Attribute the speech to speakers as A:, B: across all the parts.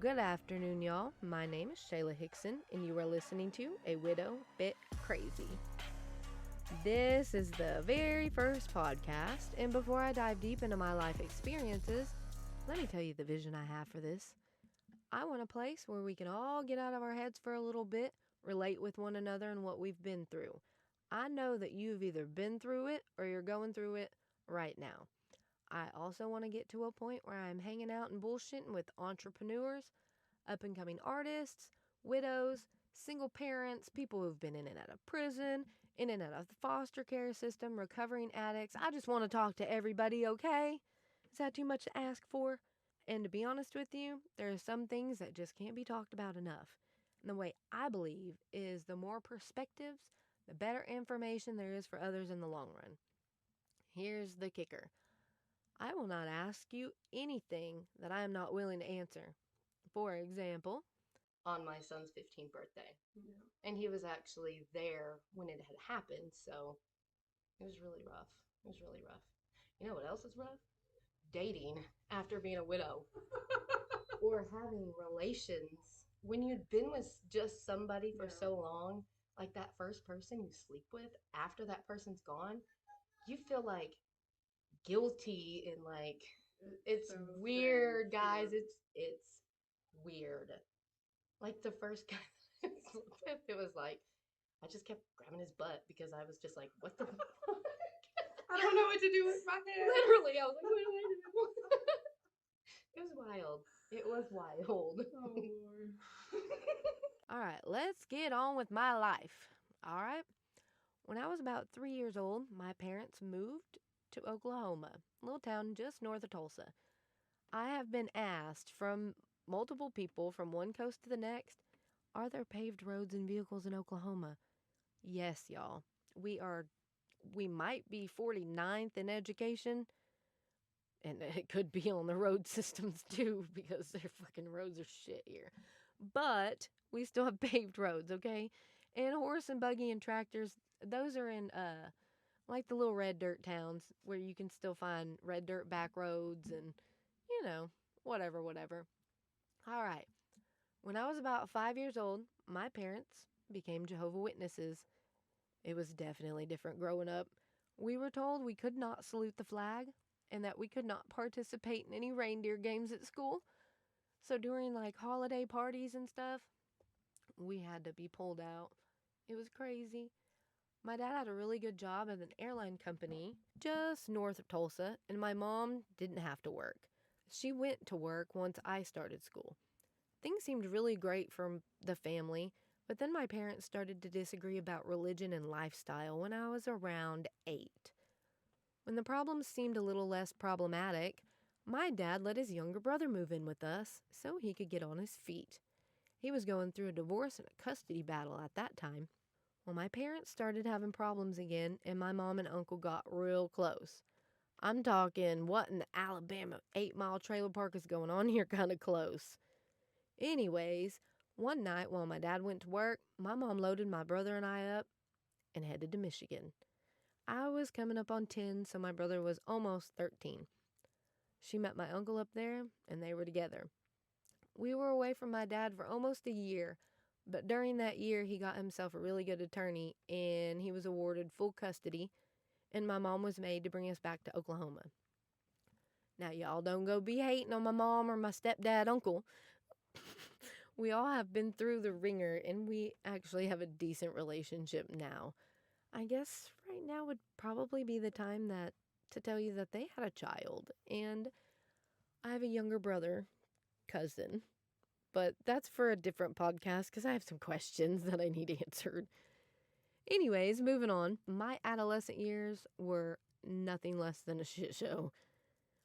A: Good afternoon, y'all. My name is Shayla Hickson, and you are listening to A Widow Bit Crazy. This is the very first podcast, and before I dive deep into my life experiences, let me tell you the vision I have for this. I want a place where we can all get out of our heads for a little bit, relate with one another and what we've been through. I know that you've either been through it or you're going through it right now. I also want to get to a point where I'm hanging out and bullshitting with entrepreneurs, up-and-coming artists, widows, single parents, people who've been in and out of prison, in and out of the foster care system, recovering addicts. I just want to talk to everybody, okay? Is that too much to ask for? And to be honest with you, there are some things that just can't be talked about enough. And the way I believe is the more perspectives, the better information there is for others in the long run. Here's the kicker. I will not ask you anything that I am not willing to answer. For example, on my son's 15th birthday. Yeah. And he was actually there when it had happened, so it was really rough. It was really rough. You know what else is rough? Dating after being a widow. Or having relations. When you've been with just somebody for so long, like that first person you sleep with, after that person's gone, you feel like guilty and like it's so weird, guys. It's weird. Like the first guy I slept with, it was like I just kept grabbing his butt because I was just like, what the fuck?
B: I don't know what to do with my hair.
A: Literally, I was like, what do I do? It was wild. It was wild.
B: Oh, Lord.
A: All right, let's get on with my life. All right. When I was about 3 years old, my parents moved to Oklahoma, a little town just north of Tulsa. I have been asked from multiple people from one coast to the next, are there paved roads and vehicles in Oklahoma? Yes, y'all. We might be 49th in education, and it could be on the road systems too, because their fucking roads are shit here. But we still have paved roads, okay? And horse and buggy and tractors, those are in like the little red dirt towns where you can still find red dirt back roads and, whatever. All right. When I was about 5 years old, my parents became Jehovah's Witnesses. It was definitely different growing up. We were told we could not salute the flag and that we could not participate in any reindeer games at school. So during like holiday parties and stuff, we had to be pulled out. It was crazy. My dad had a really good job at an airline company just north of Tulsa, and my mom didn't have to work. She went to work once I started school. Things seemed really great for the family, but then my parents started to disagree about religion and lifestyle when I was around 8. When the problems seemed a little less problematic, my dad let his younger brother move in with us so he could get on his feet. He was going through a divorce and a custody battle at that time. Well, my parents started having problems again, and my mom and uncle got real close. I'm talking, what in the Alabama 8-mile trailer park is going on here kind of close. Anyways, one night while my dad went to work, my mom loaded my brother and I up and headed to Michigan. I was coming up on 10, so my brother was almost 13. She met my uncle up there, and they were together. We were away from my dad for almost a year, but during that year, he got himself a really good attorney, and he was awarded full custody, and my mom was made to bring us back to Oklahoma. Now, y'all don't go be hating on my mom or my stepdad uncle. We all have been through the ringer, and we actually have a decent relationship now. I guess right now would probably be the time to tell you that they had a child, and I have a younger brother, cousin, but that's for a different podcast because I have some questions that I need answered. Anyways, moving on. My adolescent years were nothing less than a shit show.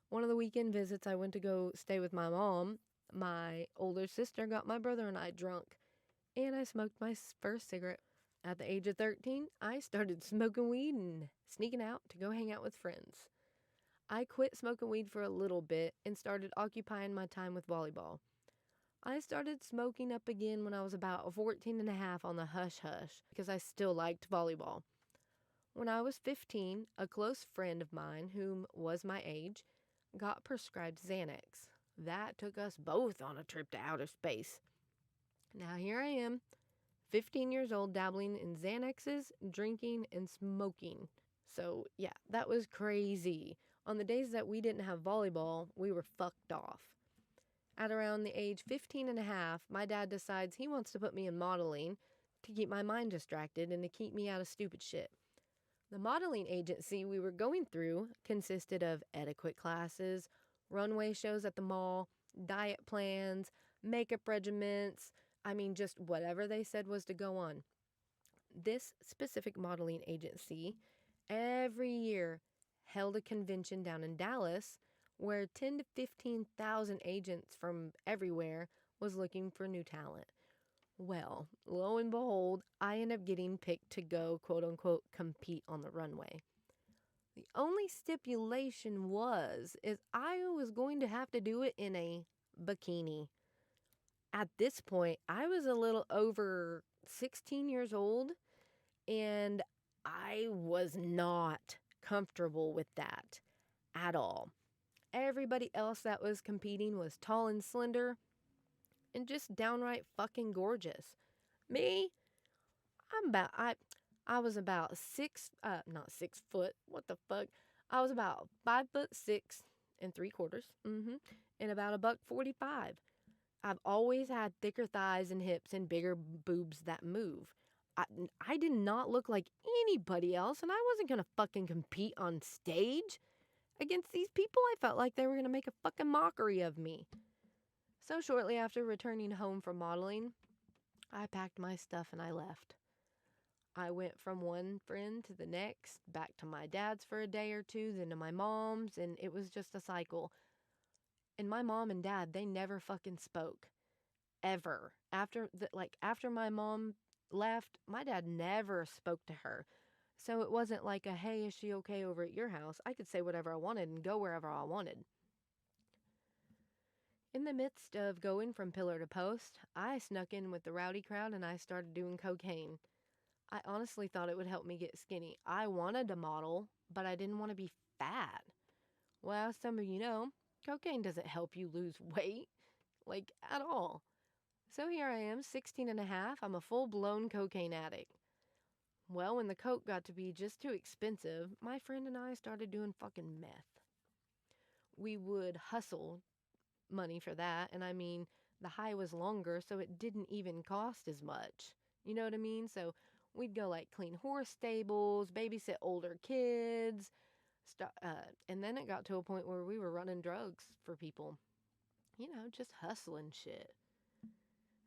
A: One of the weekend visits I went to go stay with my mom, my older sister got my brother and I drunk, and I smoked my first cigarette. At the age of 13, I started smoking weed and sneaking out to go hang out with friends. I quit smoking weed for a little bit and started occupying my time with volleyball. I started smoking up again when I was about 14 and a half on the hush-hush because I still liked volleyball. When I was 15, a close friend of mine, whom was my age, got prescribed Xanax. That took us both on a trip to outer space. Now here I am, 15 years old, dabbling in Xanaxes, drinking, and smoking. So, yeah, that was crazy. On the days that we didn't have volleyball, we were fucked off. At around the age 15 and a half, my dad decides he wants to put me in modeling to keep my mind distracted and to keep me out of stupid shit. The modeling agency we were going through consisted of etiquette classes, runway shows at the mall, diet plans, makeup regimens. I mean, just whatever they said was to go on. This specific modeling agency every year held a convention down in Dallas where 10 to 15,000 agents from everywhere was looking for new talent. Well, lo and behold, I end up getting picked to go, quote unquote, compete on the runway. The only stipulation is I was going to have to do it in a bikini. At this point, I was a little over 16 years old, and I was not comfortable with that at all. Everybody else that was competing was tall and slender and just downright fucking gorgeous. Me, I was about not 6 foot. What the fuck? I was about 5'6" and 3/4, and about a buck 45. I've always had thicker thighs and hips and bigger boobs that move. I did not look like anybody else, and I wasn't gonna fucking compete on stage against these people. I felt like they were gonna make a fucking mockery of me. So shortly after returning home from modeling, I packed my stuff and I left. I went from one friend to the next, back to my dad's for a day or two, then to my mom's, and it was just a cycle. And my mom and dad, they never fucking spoke. Ever. After my mom left, my dad never spoke to her. So it wasn't like a, hey, is she okay over at your house? I could say whatever I wanted and go wherever I wanted. In the midst of going from pillar to post, I snuck in with the rowdy crowd and I started doing cocaine. I honestly thought it would help me get skinny. I wanted to model, but I didn't want to be fat. Well, some of you know, cocaine doesn't help you lose weight, like at all. So here I am, 16 and a half. I'm a full-blown cocaine addict. Well, when the coke got to be just too expensive, my friend and I started doing fucking meth. We would hustle money for that, and I mean, the high was longer, so it didn't even cost as much. You know what I mean? So we'd go like clean horse stables, babysit older kids, and then it got to a point where we were running drugs for people. You know, just hustling shit.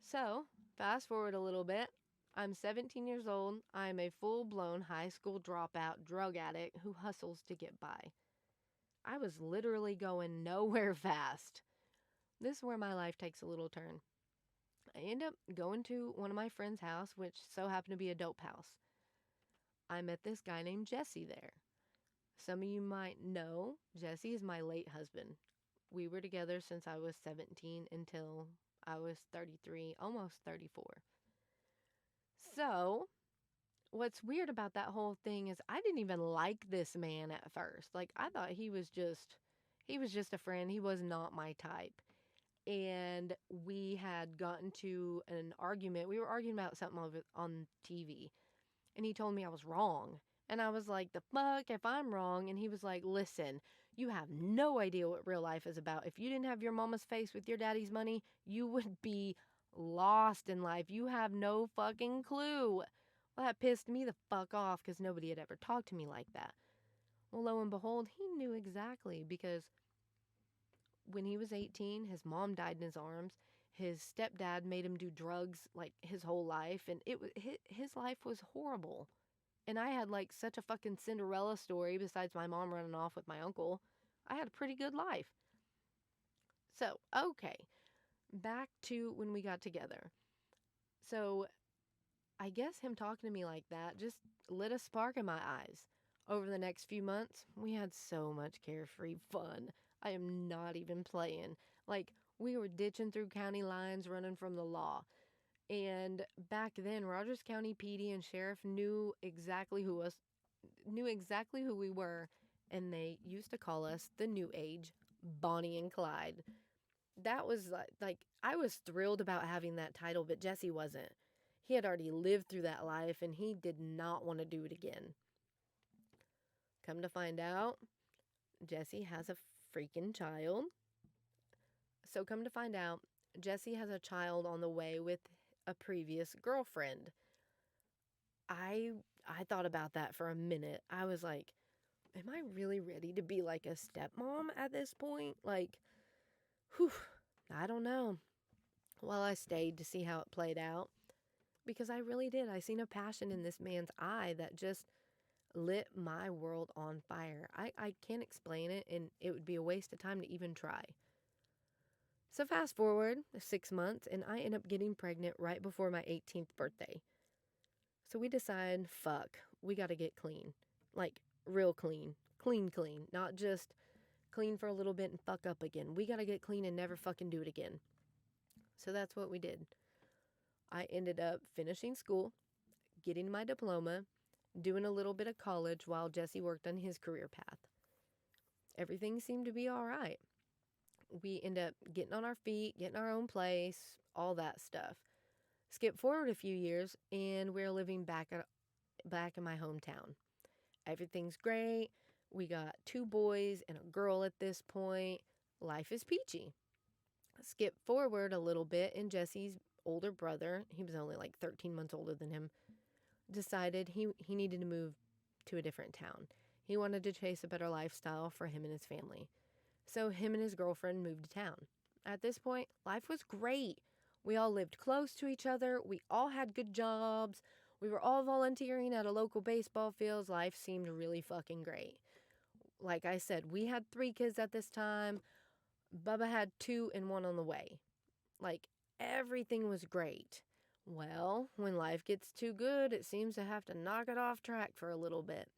A: So, fast forward a little bit. I'm 17 years old. I'm a full-blown high school dropout drug addict who hustles to get by. I was literally going nowhere fast. This is where my life takes a little turn. I end up going to one of my friend's house, which so happened to be a dope house. I met this guy named Jesse there. Some of you might know Jesse is my late husband. We were together since I was 17 until I was 33, almost 34. So, what's weird about that whole thing is I didn't even like this man at first. Like, I thought he was just a friend. He was not my type. And we had gotten to an argument. We were arguing about something on TV. And he told me I was wrong. And I was like, the fuck if I'm wrong? And he was like, listen, you have no idea what real life is about. If you didn't have your mama's face with your daddy's money, you would be lost in life. You have no fucking clue. Well, that pissed me the fuck off because nobody had ever talked to me like that. Well, lo and behold, he knew exactly because when he was 18, his mom died in his arms. His stepdad made him do drugs like his whole life, and his life was horrible. And I had like such a fucking Cinderella story besides my mom running off with my uncle. I had a pretty good life. So, okay, back to when we got together. So, I guess him talking to me like that just lit a spark in my eyes. Over the next few months, we had so much carefree fun. I am not even playing. Like, we were ditching through county lines, running from the law. And back then, Rogers County PD and sheriff knew exactly who we were, and they used to call us the New Age Bonnie and Clyde. that was like I was thrilled about having that title, but Jesse wasn't. He had already lived through that life and he did not want to do it again. Come to find out, Jesse has a freaking child. So come to find out, Jesse has a child on the way with a previous girlfriend. I I thought about that for a minute. I was like, am I really ready to be like a stepmom at this point? Like, whew, I don't know. Well, I stayed to see how it played out because I really did. I seen a passion in this man's eye that just lit my world on fire. I can't explain it, and it would be a waste of time to even try. So, fast forward 6 months, and I end up getting pregnant right before my 18th birthday. So, we decide, fuck, we gotta get clean. Like, real clean. Clean, clean. Not just clean for a little bit and fuck up again. We gotta get clean and never fucking do it again. So, that's what we did. I ended up finishing school, getting my diploma, doing a little bit of college while Jesse worked on his career path. Everything seemed to be all right. We end up getting on our feet, getting our own place, all that stuff. Skip forward a few years, and we're living back in my hometown. Everything's great. We got 2 boys and a girl at this point. Life is peachy. Skip forward a little bit, and Jesse's older brother, he was only like 13 months older than him, decided he needed to move to a different town. He wanted to chase a better lifestyle for him and his family. So him and his girlfriend moved to town. At this point, life was great. We all lived close to each other. We all had good jobs. We were all volunteering at a local baseball field. Life seemed really fucking great. Like I said, we had 3 kids at this time. Bubba had 2 and 1 on the way. Like, everything was great. Well, when life gets too good, it seems to have to knock it off track for a little bit.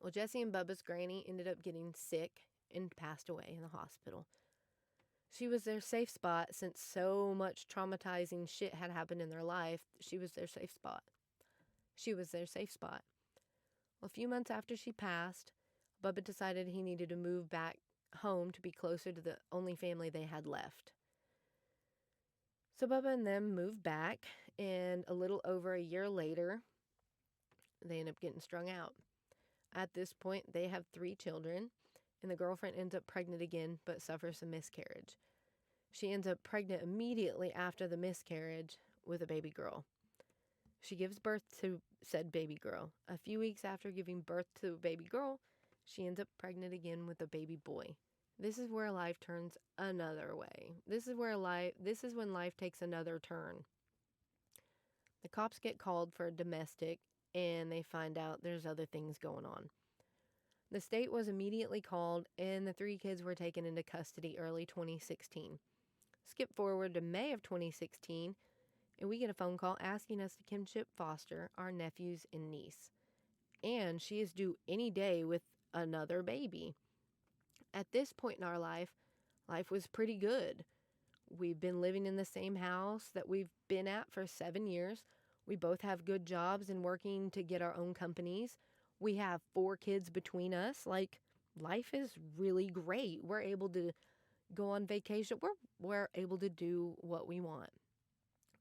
A: Well, Jesse and Bubba's granny ended up getting sick and passed away in the hospital. She was their safe spot since so much traumatizing shit had happened in their life. She was their safe spot. She was their safe spot. Well, a few months after she passed, Bubba decided he needed to move back home to be closer to the only family they had left. So Bubba and them moved back, and a little over a year later, they end up getting strung out. At this point, they have 3 children, and the girlfriend ends up pregnant again but suffers a miscarriage. She ends up pregnant immediately after the miscarriage with a baby girl. She gives birth to said baby girl. A few weeks after giving birth to a baby girl, she ends up pregnant again with a baby boy. This is where life turns another way. This is when life takes another turn. The cops get called for a domestic, and they find out there's other things going on. The state was immediately called, and the 3 kids were taken into custody early 2016. Skip forward to May of 2016, and we get a phone call asking us to kinship foster our nephews and niece. And she is due any day with another baby. At this point in our life was pretty good. We've been living in the same house that we've been at for 7 years. We both have good jobs and working to get our own companies. We have 4 kids between us. Like, life is really great. We're able to go on vacation. We're able to do what we want.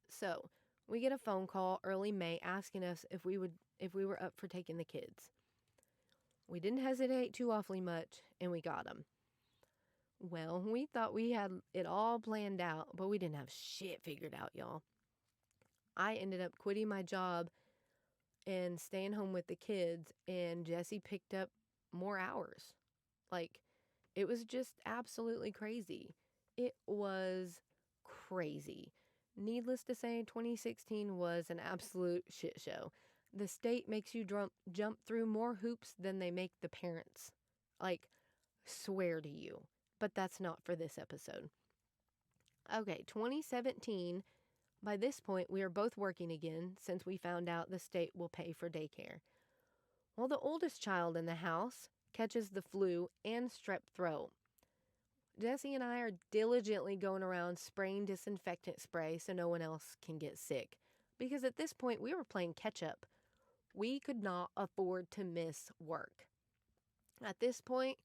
A: So, we get a phone call early May asking us if we were up for taking the kids. We didn't hesitate too awfully much, and we got them. Well, we thought we had it all planned out, but we didn't have shit figured out, y'all. I ended up quitting my job and staying home with the kids, and Jesse picked up more hours. Like, it was just absolutely crazy. It was crazy. Needless to say, 2016 was an absolute shit show. The state makes you jump through more hoops than they make the parents. Like, swear to you. But that's not for this episode. Okay, 2017. By this point, we are both working again since we found out the state will pay for daycare. Well, the oldest child in the house catches the flu and strep throat. Jesse and I are diligently going around spraying disinfectant spray so no one else can get sick. Because at this point, we were playing catch up. We could not afford to miss work. At this point,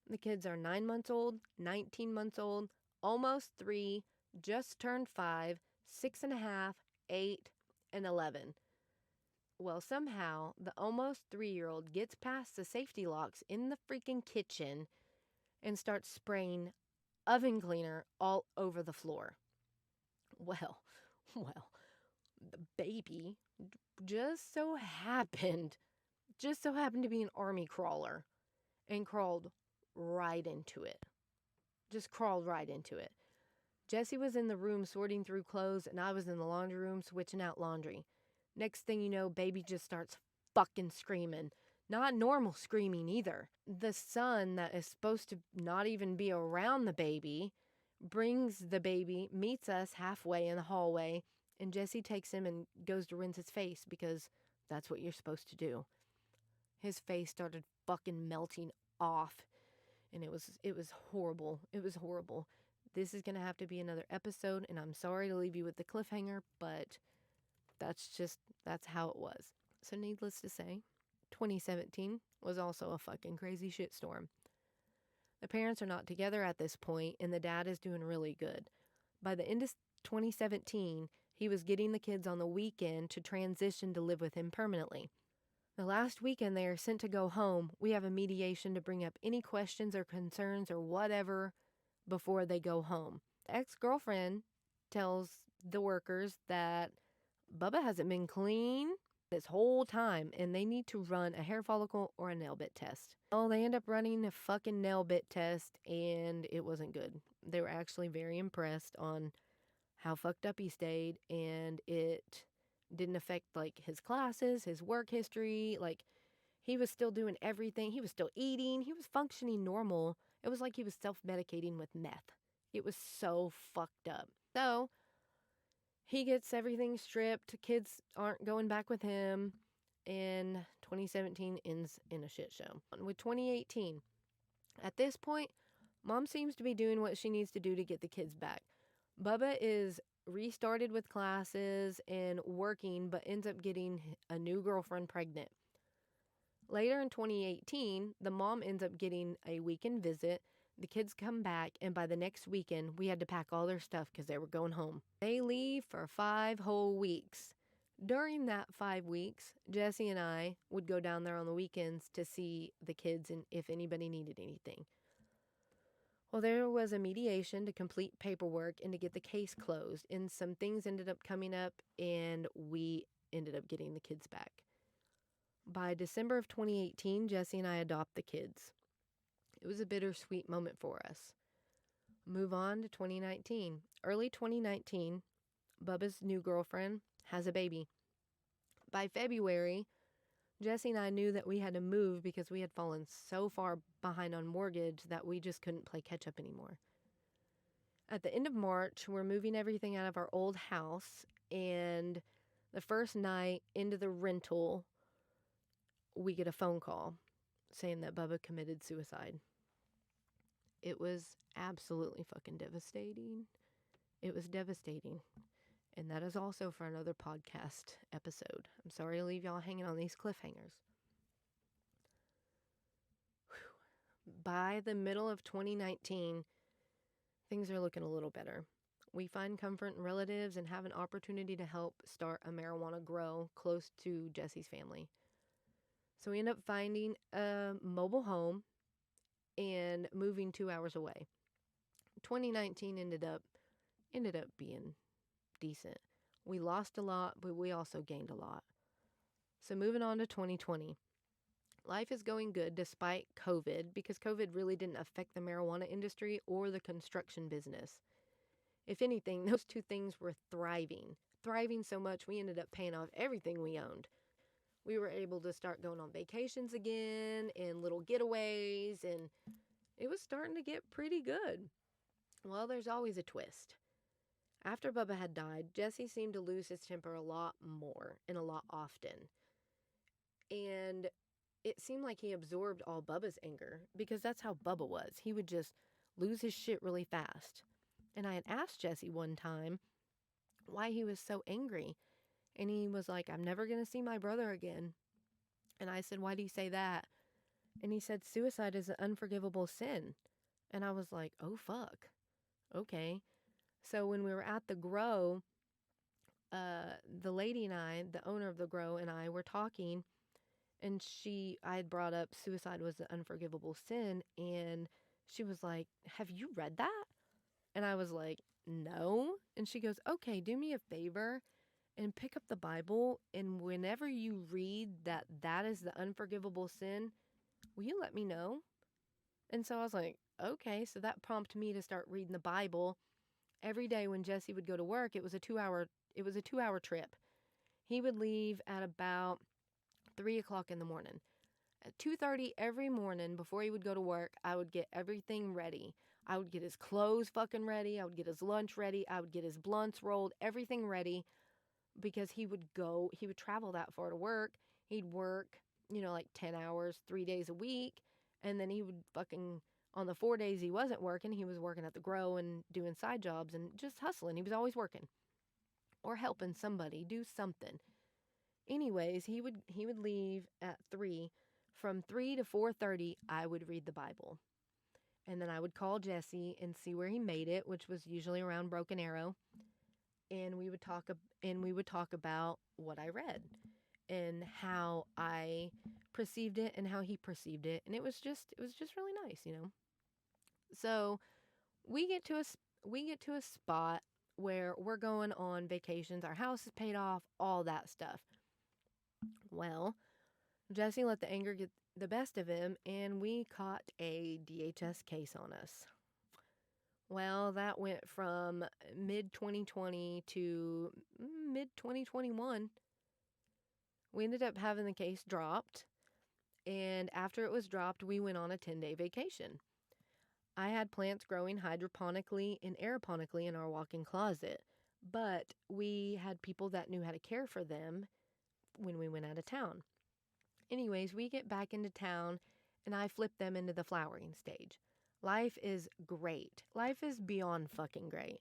A: the kids are 9 months old, 19 months old, almost 3, just turned 5, 6.5, 8, and 11. Well, somehow, the almost 3-year-old gets past the safety locks in the freaking kitchen and starts spraying oven cleaner all over the floor. Well, the baby just so happened to be an army crawler and crawled right into it. Just crawled right into it. Jessie was in the room sorting through clothes, and I was in the laundry room switching out laundry. Next thing you know, baby just starts fucking screaming. Not normal screaming either. The son that is supposed to not even be around the baby brings the baby, meets us halfway in the hallway, and Jessie takes him and goes to rinse his face because that's what you're supposed to do. His face started fucking melting off, and it was horrible. It was horrible. This is going to have to be another episode, and I'm sorry to leave you with the cliffhanger, but that's how it was. So needless to say, 2017 was also a fucking crazy shitstorm. The parents are not together at this point, and the dad is doing really good. By the end of 2017, he was getting the kids on the weekend to transition to live with him permanently. The last weekend they are sent to go home, we have a mediation to bring up any questions or concerns or whatever before they go home. The ex-girlfriend tells the workers that Bubba hasn't been clean this whole time, and they need to run a hair follicle or a nail bit test. Oh, they end up running a fucking nail bit test, and it wasn't good. They were actually very impressed on how fucked up he stayed, and it didn't affect, like, his classes, his work history. Like, he was still doing everything. He was still eating. He was functioning normal. It was like he was self-medicating with meth. It was so fucked up. So he gets everything stripped. Kids aren't going back with him. And 2017 ends in a shit show. With 2018, at this point, Mom seems to be doing what she needs to do to get the kids back. Bubba is restarted with classes and working, but ends up getting a new girlfriend pregnant. Later in 2018, the mom ends up getting a weekend visit. The kids come back, and by the next weekend, we had to pack all their stuff because they were going home. They leave for 5 whole weeks. During that 5 weeks, Jessie and I would go down there on the weekends to see the kids and if anybody needed anything. Well, there was a mediation to complete paperwork and to get the case closed, and some things ended up coming up, and we ended up getting the kids back. By December of 2018, Jessie and I adopt the kids. It was a bittersweet moment for us. Move on to 2019. Early 2019, Bubba's new girlfriend has a baby. By February, Jessie and I knew that we had to move because we had fallen so far behind on mortgage that we just couldn't play catch up anymore. At the end of March, we're moving everything out of our old house, and the first night into the rental, we get a phone call saying that Bubba committed suicide. It was absolutely fucking devastating. It was devastating. And that is also for another podcast episode. I'm sorry to leave y'all hanging on these cliffhangers. Whew. By the middle of 2019, things are looking a little better. We find comfort in relatives and have an opportunity to help start a marijuana grow close to Jessie's family. So we end up finding a mobile home and moving 2 hours away. 2019 ended up being decent. We lost a lot, but we also gained a lot. So moving on to 2020. Life is going good despite COVID, because COVID really didn't affect the marijuana industry or the construction business. If anything, those two things were thriving so much we ended up paying off everything we owned. We were able to start going on vacations again and little getaways, and it was starting to get pretty good. Well, there's always a twist. After Bubba had died, Jessie seemed to lose his temper a lot more and a lot often. And it seemed like he absorbed all Bubba's anger, because that's how Bubba was. He would just lose his shit really fast. And I had asked Jessie one time why he was so angry. And he was like, "I'm never going to see my brother again." And I said, "Why do you say that?" And he said, "Suicide is an unforgivable sin." And I was like, "Oh, fuck. Okay. So when we were at the grow, the lady and I, the owner of the grow and I were talking, and I had brought up suicide was an unforgivable sin, and she was like, "Have you read that?" And I was like, "No." And she goes, "Okay, do me a favor and pick up the Bible, and whenever you read that that is the unforgivable sin, will you let me know?" And so I was like, "Okay." So that prompted me to start reading the Bible every day when Jesse would go to work. It was a 2 hour trip. He would leave at about 3 o'clock in the morning. At 2:30 every morning before he would go to work, I would get everything ready. I would get his clothes fucking ready. I would get his lunch ready. I would get his blunts rolled, everything ready, because he would travel that far to work. He'd work, like 10 hours, 3 days a week. And then he would fucking, on the 4 days he wasn't working, he was working at the grow and doing side jobs and just hustling. He was always working or helping somebody do something. Anyways, he would leave at 3. From 3 to 4:30, I would read the Bible. And then I would call Jesse and see where he made it, which was usually around Broken Arrow, and we would talk about what I read and how I perceived it and how he perceived it, and it was just really nice. So, we get to a spot where we're going on vacations, our house is paid off, all that stuff. Well, Jesse let the anger get the best of him, and we caught a DHS case on us. Well, that went from mid 2020 to mid 2021. We ended up having the case dropped, and after it was dropped, we went on a 10-day vacation. I had plants growing hydroponically and aeroponically in our walk-in closet, but we had people that knew how to care for them when we went out of town. Anyways, we get back into town, and I flip them into the flowering stage. Life is great. Life is beyond fucking great.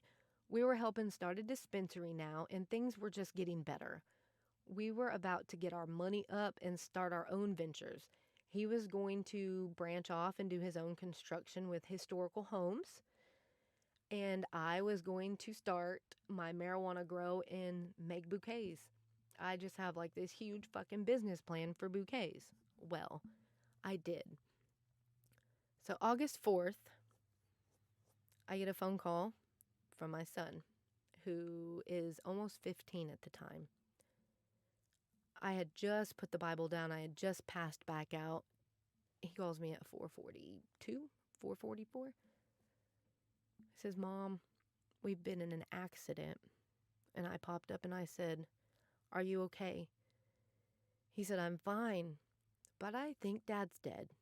A: We were helping start a dispensary now, and things were just getting better. We were about to get our money up and start our own ventures. He was going to branch off and do his own construction with historical homes, and I was going to start my marijuana grow and make bouquets. I just have like this huge fucking business plan for bouquets. Well, I did. So August 4th, I get a phone call from my son, who is almost 15 at the time. I had just put the Bible down. I had just passed back out. He calls me at 4:42, 4:44. He says, "Mom, we've been in an accident." And I popped up and I said, "Are you okay?" He said, "I'm fine, but I think Dad's dead."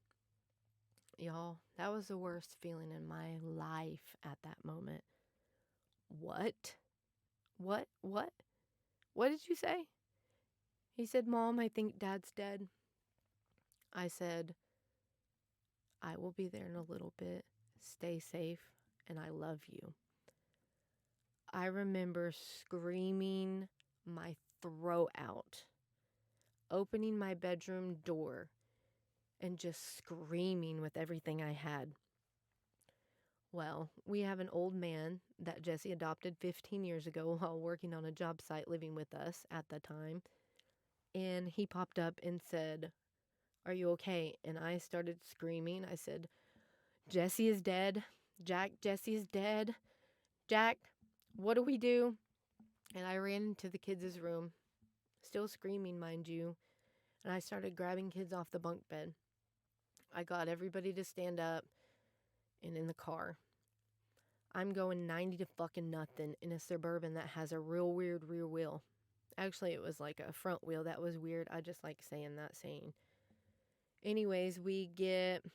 A: Y'all, that was the worst feeling in my life at that moment. What? What? What? What did you say? He said, "Mom, I think Dad's dead." I said, "I will be there in a little bit. Stay safe, and I love you." I remember screaming my throat out, opening my bedroom door, and just screaming with everything I had. Well, we have an old man that Jesse adopted 15 years ago while working on a job site living with us at the time. And he popped up and said, "Are you okay?" And I started screaming. I said, "Jesse is dead. Jack, Jesse is dead. Jack, what do we do?" And I ran into the kids' room, still screaming, mind you. And I started grabbing kids off the bunk bed. I got everybody to stand up and in the car. I'm going 90 to fucking nothing in a Suburban that has a real weird rear wheel. Actually, it was like a front wheel that was weird. I just like saying that saying. Anyways, we get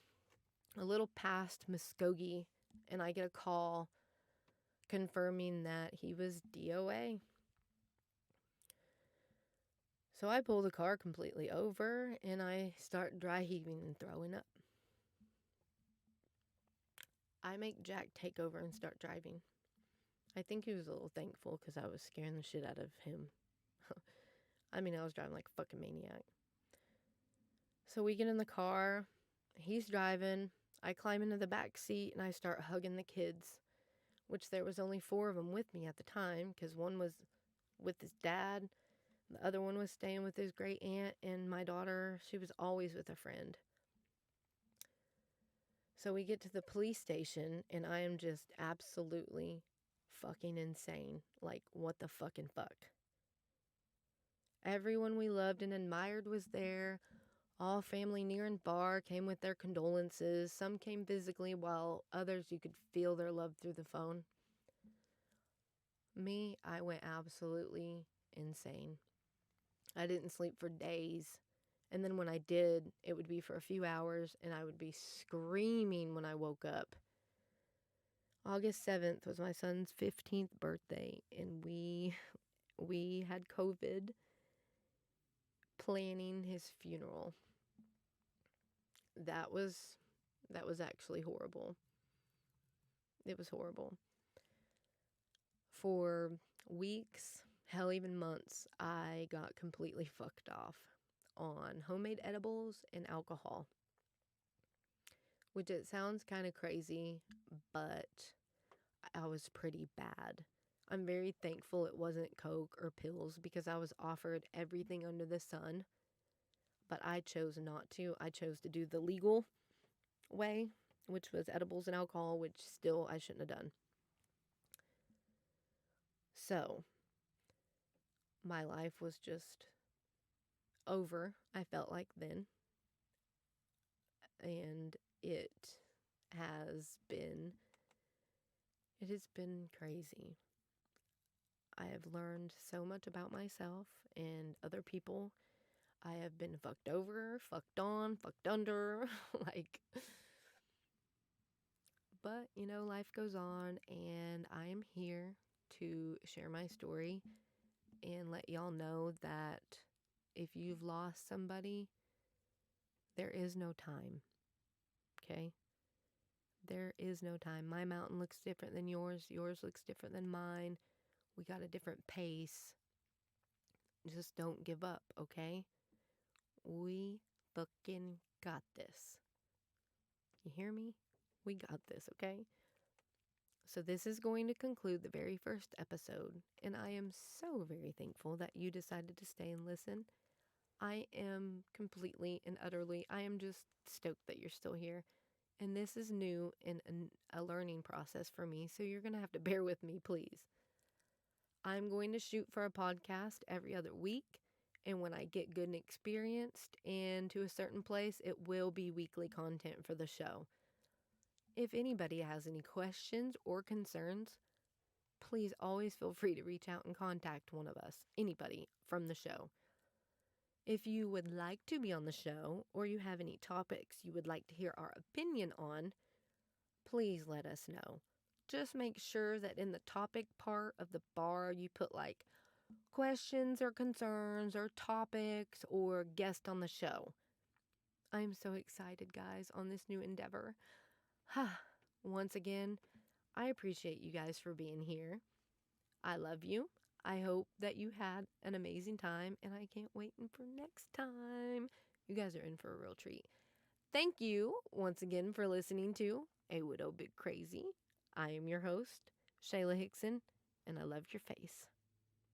A: a little past Muskogee, and I get a call confirming that he was DOA. So I pull the car completely over, and I start dry heaving and throwing up. I make Jack take over and start driving. I think he was a little thankful because I was scaring the shit out of him. I mean, I was driving like a fucking maniac. So we get in the car. He's driving. I climb into the back seat and I start hugging the kids. which there was only 4 of them with me at the time because one was with his dad, the other one was staying with his great aunt, and my daughter, she was always with a friend. So we get to the police station, and I am just absolutely fucking insane. Like, what the fucking fuck? Everyone we loved and admired was there. All family near and far came with their condolences. Some came physically, while others you could feel their love through the phone. Me, I went absolutely insane. I didn't sleep for days. And then when I did, it would be for a few hours, and I would be screaming when I woke up. August 7th was my son's 15th birthday, and we had COVID planning his funeral. That was actually horrible. It was horrible. For weeks, hell, even months, I got completely fucked off on homemade edibles and alcohol. Which it sounds kind of crazy, but I was pretty bad. I'm very thankful it wasn't coke or pills because I was offered everything under the sun, but I chose not to. I chose to do the legal way, which was edibles and alcohol, which still I shouldn't have done. So, my life was just over, I felt like then. And has been it has been crazy. I have learned so much about myself and other people. I have been fucked over, fucked on, fucked under, like, but life goes on, and I am here to share my story and let y'all know that if you've lost somebody, there is no time, okay? There is no time. My mountain looks different than yours. Yours looks different than mine. We got a different pace. Just don't give up, okay? We fucking got this. You hear me? We got this, okay? So this is going to conclude the very first episode, and I am so very thankful that you decided to stay and listen. I am completely and utterly, I am just stoked that you're still here. And this is new and a learning process for me, so you're going to have to bear with me, please. I'm going to shoot for a podcast every other week, and when I get good and experienced and to a certain place, it will be weekly content for the show. If anybody has any questions or concerns, please always feel free to reach out and contact one of us, anybody from the show. If you would like to be on the show, or you have any topics you would like to hear our opinion on, please let us know. Just make sure that in the topic part of the bar you put like questions or concerns or topics or guest on the show. I'm so excited, guys, on this new endeavor. Once again, I appreciate you guys for being here. I love you. I hope that you had an amazing time, and I can't wait for next time. You guys are in for a real treat. Thank you once again for listening to A Widow Big Crazy. I am your host, Shayla Hickson, and I love your face.